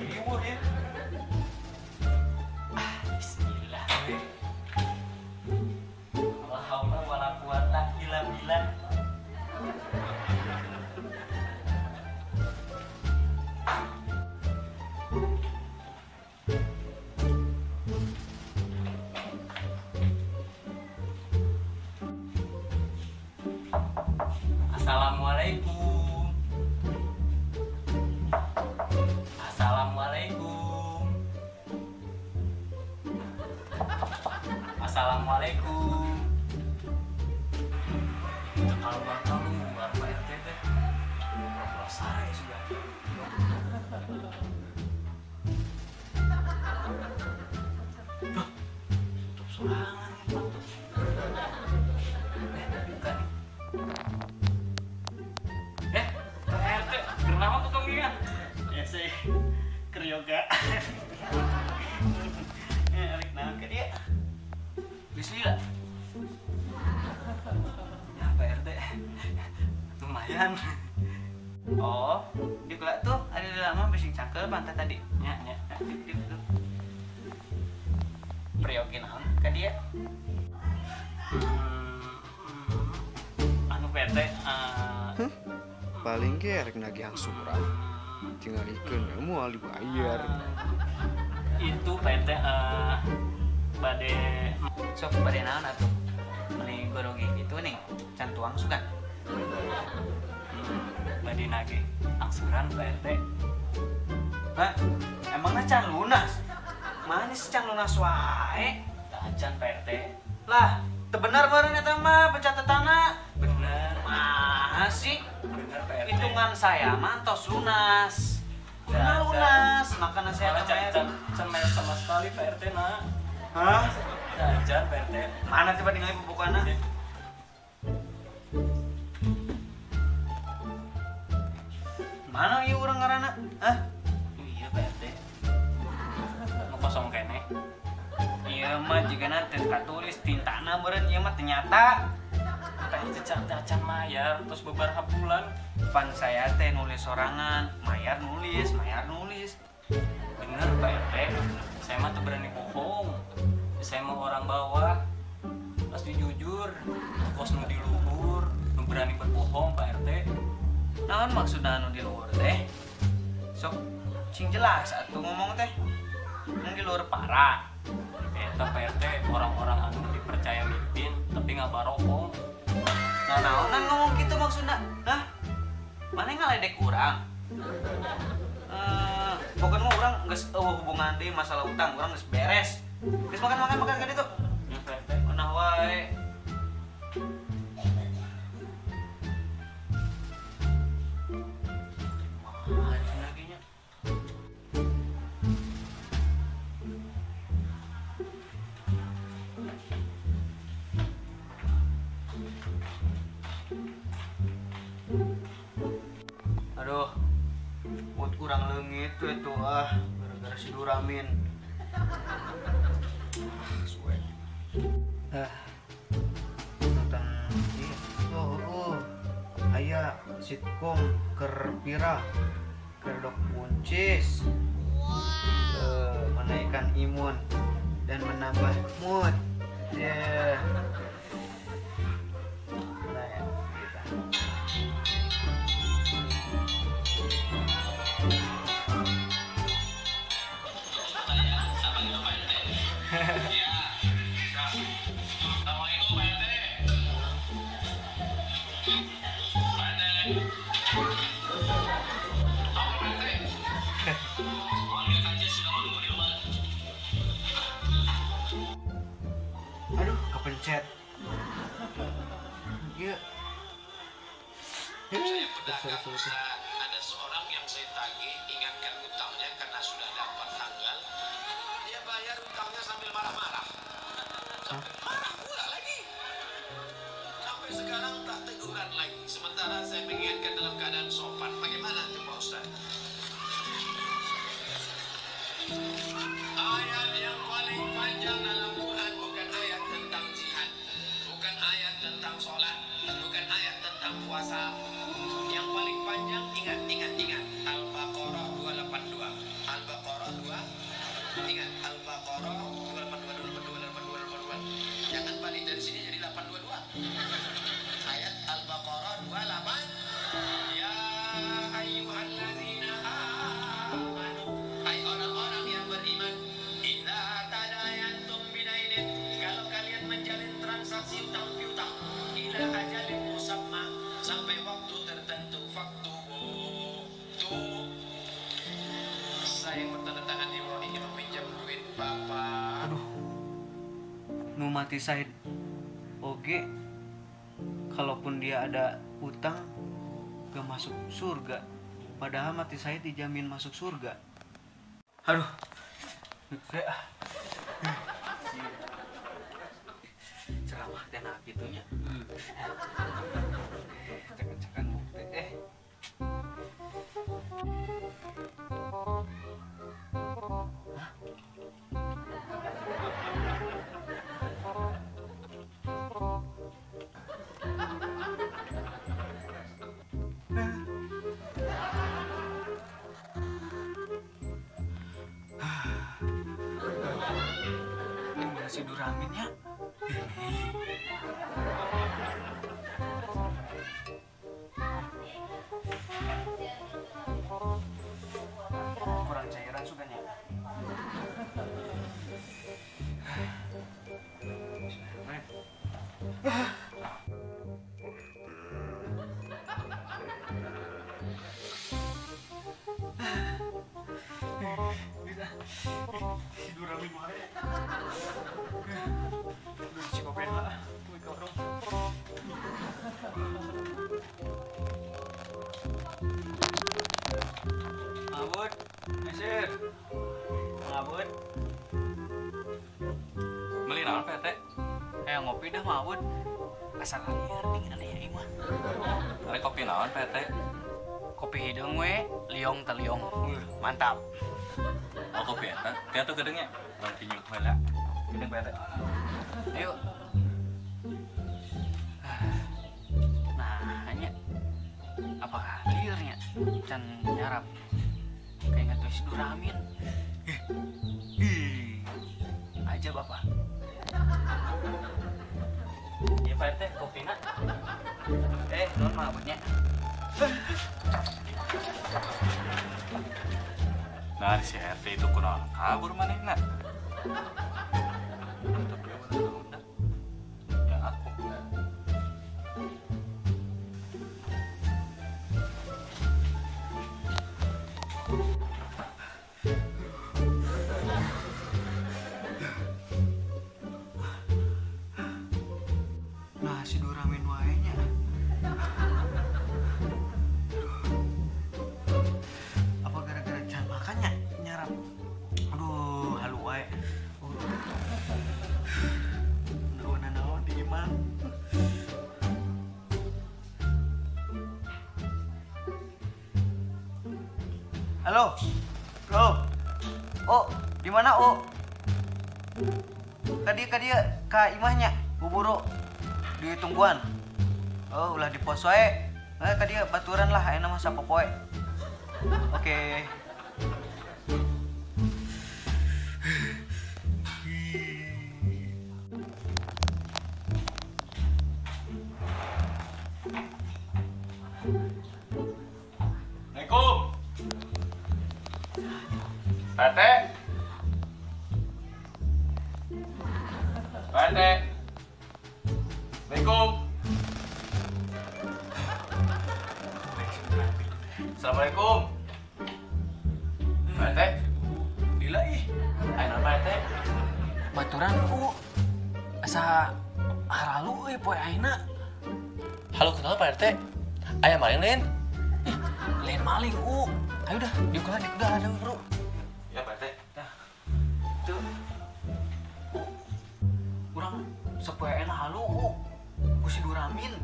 ribu ya. Bismillah. La haula wala quwata illa billah. Assalamualaikum. Assalamualaikum. Assalamualaikum. Kalau bakal luar Pak RT teh. Selesai sudah. Tutup sorangan itu. Bukan. Pak RT, kenapa tuh kamu ya? Ya saya keryoga. Alik naon ke dia? Bismillah. Ya Pak RT, lumayan. Oh, di kelak tuh ada di lama bising cangkel pantai tadi. Ya. Tuh. Priokin naon ke dia? Anu Pak RT, paling ge rek nagih angsuran tinggal ikeun moal dibayar. Itu PT bade sok bade naon atuh mending gorogi gitu nih can tuang sugan bade nagih angsuran PT. Hah? Emangnya can lunas? Manis can lunas wae? Can PT lah teu bener meureun eta mah pencatatana. Bener mah sih? Bener PT. Hitungan saya mah tos lunas. Lunas, makanya saya can sama sekali Pak RT na. Hah? Jajan Pak RT. Mana coba ningali pupukana? Mana ieu urang ngaranna? Hah? Iya Pak RT. Nu kosong kene. Ieu mah jigana teu katulis tintana meureun ieu mah ternyata. Tah itu can mayar terus beberapa bulan. Pan saya teh nulis sorangan, mayar nulis. Bener Pak RT, saya mah tuh berani bohong. Saya mah orang bawah, pasti jujur. Kos nu di luhur, nu berani berbohong Pak RT. Naon maksudna nu di luhur teh? Sok cing jelas atuh ngomong teh. Nu di luhur parah. Eta Pak RT orang-orang anu dipercaya mimpin tapi nggak barokong. Nah naonan ngomong gitu maksudna? Hah? Mana ngaledek urang? Pokoknya mah urang geus hubungan deui masalah utang, urang geus beres. Geus makan ka ditu. Nah wae. Aduh, mood kurang leungit tuh itu gara-gara si Duramin. Suwe. Nonton itu aya sitkom keur pira keur dok puncis. Menaikkan imun dan menambah mood. Yeah. Nah, ya, gitu. Aduh, kepencet. Iya. Saya pedagang Ustaz, ada seorang yang saya tagih ingatkan utangnya karena sudah dapat tanggal. Dia bayar utangnya sambil marah-marah. Sampai marah pula lagi. Sampai sekarang tak teguran lagi. Sementara saya mengingatkan dalam keadaan sopan. Bagaimana itu Pak Ustaz? Ayat yang paling panjang dalam Quran bukan ayat tentang jihad, bukan ayat tentang sholat, bukan ayat tentang puasa. Yang paling panjang ingat Al-Baqarah 282. nu mati Said oge kalaupun dia ada utang gak masuk surga, padahal mati Said dijamin masuk surga. Aduh, ceramah teh nah gitunya. Cek-cekan bukti si Duramin ya. Kurang cairan suganya. Si Duramin wae. Si kopen lah. Kuy korong. Abut, mesir. Abut. Beli naon PT? Ngopi dah mah Abut. Asal liar dingin ya ieu mah. Ada kopi naon PT? Kopi hidung we, liong teliong. Mantap. Oh kopi eta, dia tuh gedengnya. Orang tinjuk heula. Gedeng PT. Ayo. Nah, hanya apakah liarnya can nyarap kayak nggak tulis Duramin. Aja bapak. Ya Pak RT, kopinya. Non mah abutnya. Nah si RT itu kunaon kabur manehna. Ya aku. Nah, si Duramin wae nya. Apa gara-gara jangan makannya nyarap. Aduh, halu wae. Naon di iman. Halo. Halo. Oh, di mana, Oh? Kadia ka imahnya, buburu di tungguan. Oh, ulah di pos wae. Kadia baturan lah, ayeuna mah sapopoe. Oke. Assalamualaikum. PT. PT. Assalamualaikum. Assalamualaikum. PT. Gila ih. Ayeuna PT. Baturan asa haralu euy poe ayeuna. Halo kenal Pak RT. Aya maling lain? Lain maling, Ayo dah, diulah ada bro. Ya Pak RT. Dah. Tuh. Urang sapoeana halu, ku si Duramin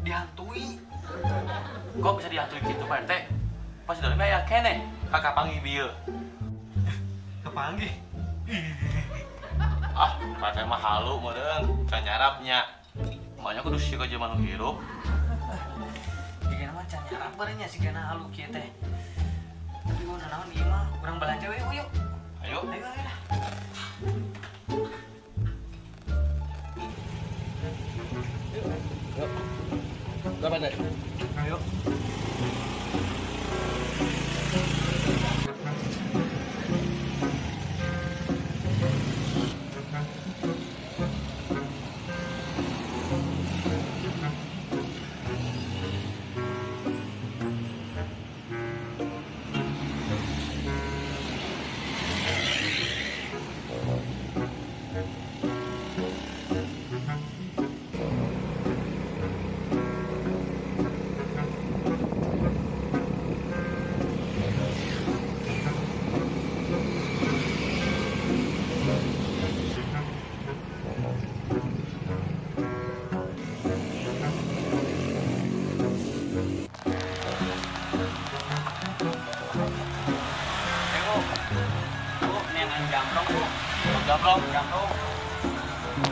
dihantui. Kok bisa dihantui gitu Pak RT? Pas dari mah ya kene, kakak panggil bieu. Kepanggih. Ah, Pak RT mah halu meureun, can nyarapnya. Makanya kudu sieun ka zaman nu hirup. Dikena mah can nyarap barenya sigana halu kieu teh. Tapi naon ieu mah urang balanja we yuk. Ayo. Ayo dah. Berapa tadi? Ayo.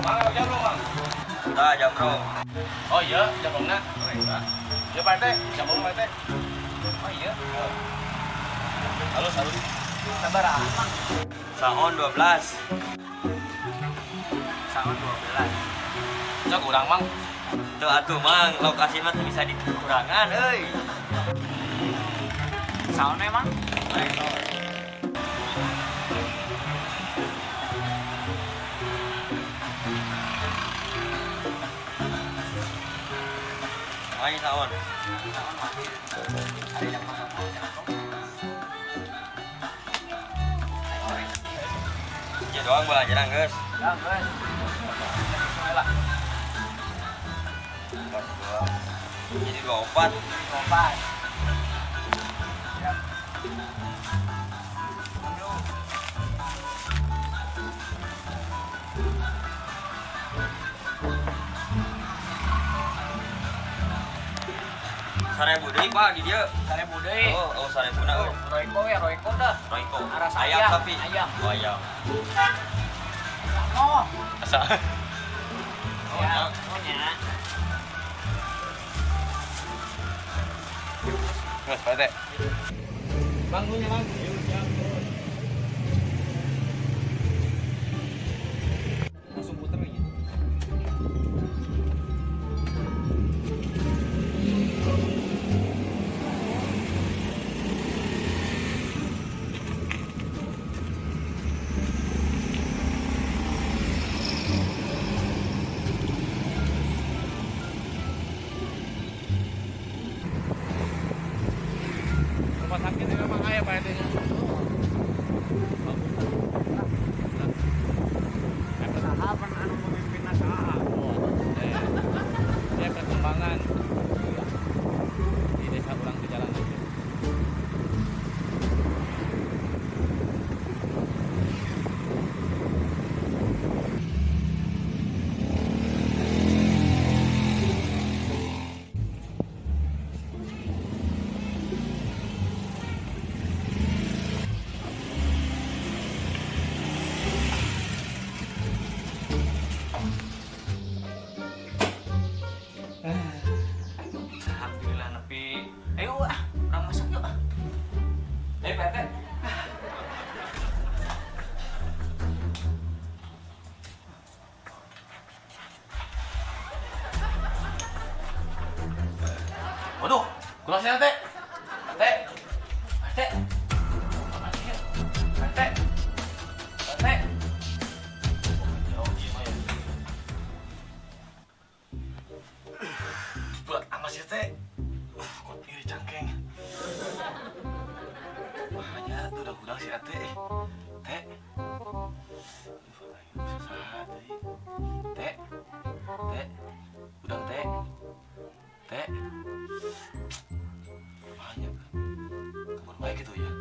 Mang, jam belum, Mang? Udah jam bro. Oh iya, jam belum nak? Iya Pak RT, jam belum Pak RT? Oh iya. Halus. Sabar Mang. Saon 12. Saon 12. Cok kurang Mang. Tuh atuh mang, lokasi mah teu bisa dikurangan euy. Saon emang? Main saon. Ada yang makan. Ya doang belajaran geus. Ya, guys. Bismillah. Jadi 24. Kompas. Siap. Sarebu deui Pak di dieu. Sarebu deui. Oh, sarebu na euy. Royko dah. Royko. Aras Ayam ayam. tapi. Ayam. Oh, ayam. Oh. Asa. Ya, punya. Geus Pak RT. Bangunnya Bang. Langsung puter aja. Rumah sakit ini memang ayah Pak RT-nya. Sahabat anu pemimpin nasaha. Dia perkembangan di desa orang di jalan aja. Alhamdulillah nepi. Ayo orang masak yuk. Pak RT. Waduh, gelasnya RT. RT. RT. RT. RT. Jauh gimana ya? Berat amat sih teh. Kok iri cangkeng. Makanya udah gudang si ate. Teh. Bisa sahat deui. Teh. Teh. Udang teh. Teh. Makanya kabar baik itu ya.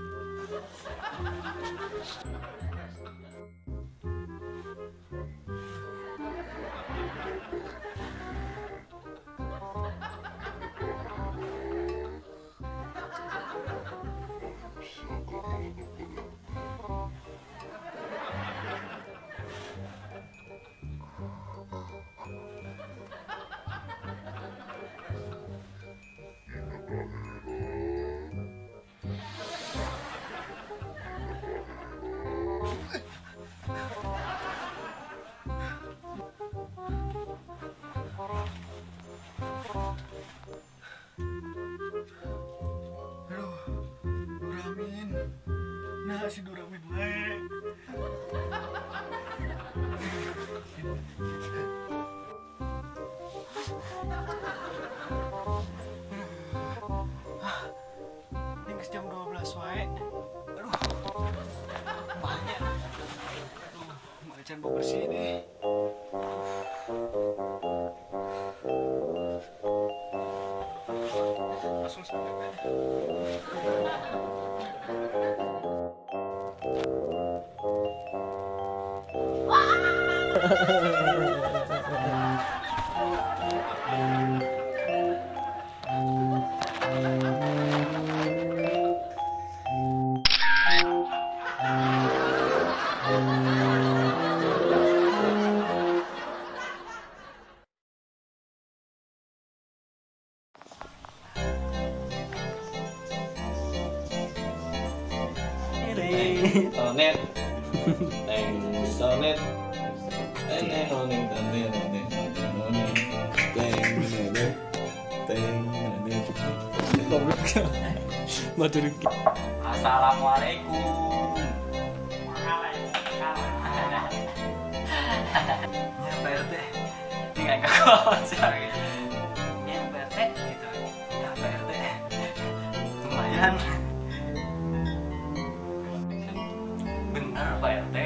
Nah, si Duramin baik. Ini jam 12 wae. Aduh. Banyak. Aduh, macan bersih nih. Langsung sampai. nonet. Teng nonet. Teng nonet. Assalamualaikum. Ya Pak RT, tinggal ke konser gitu. Ya Pak RT gitu. Ya Pak RT, lumayan. Benar Pak RT,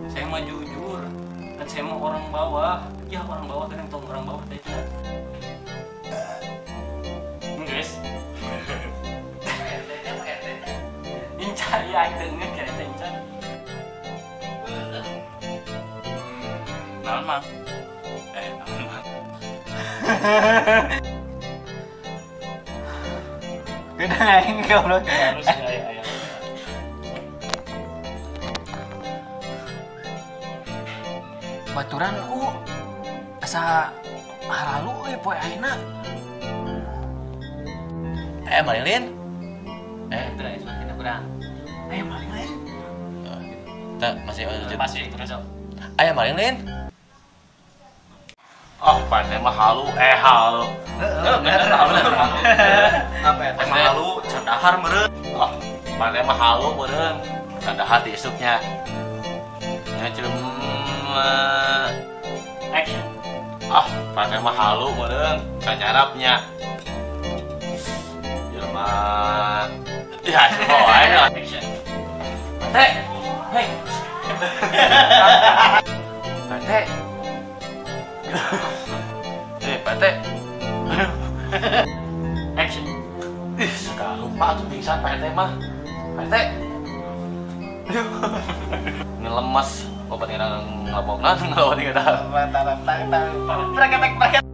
saya mah jujur. Dan saya mau orang bawah. Ya orang bawah kan yang tahu orang bawah teh. Guys. Incan ya itu nggak kayak incan. Naon mang? Naon mang? Beda lain goblok. Harus ayah. Baturan asa halalu poe ayeuna. Marilyn? Itu aya suara kurang. Ayo Marilyn. Tak masih lanjut. Masih terus. Ayo Marilyn. Oh, pandai mah halu, halu. Bener halu. Apa ya? Teh halu, candahar meureun. Oh, pandai mah halu meureun. Candahar di isuknya. Nya cuma Action. ah, pandai mah halu meureun. Kanyarapnya. Jelema. Ya, oh, ayo. Action. Teh. Hei. Teh. Pate. Action. Suka lupa tuh pingsan Pate mah. Pate. Ngelemes. Obat ngelabokna, ngelawan ngedah. Braket.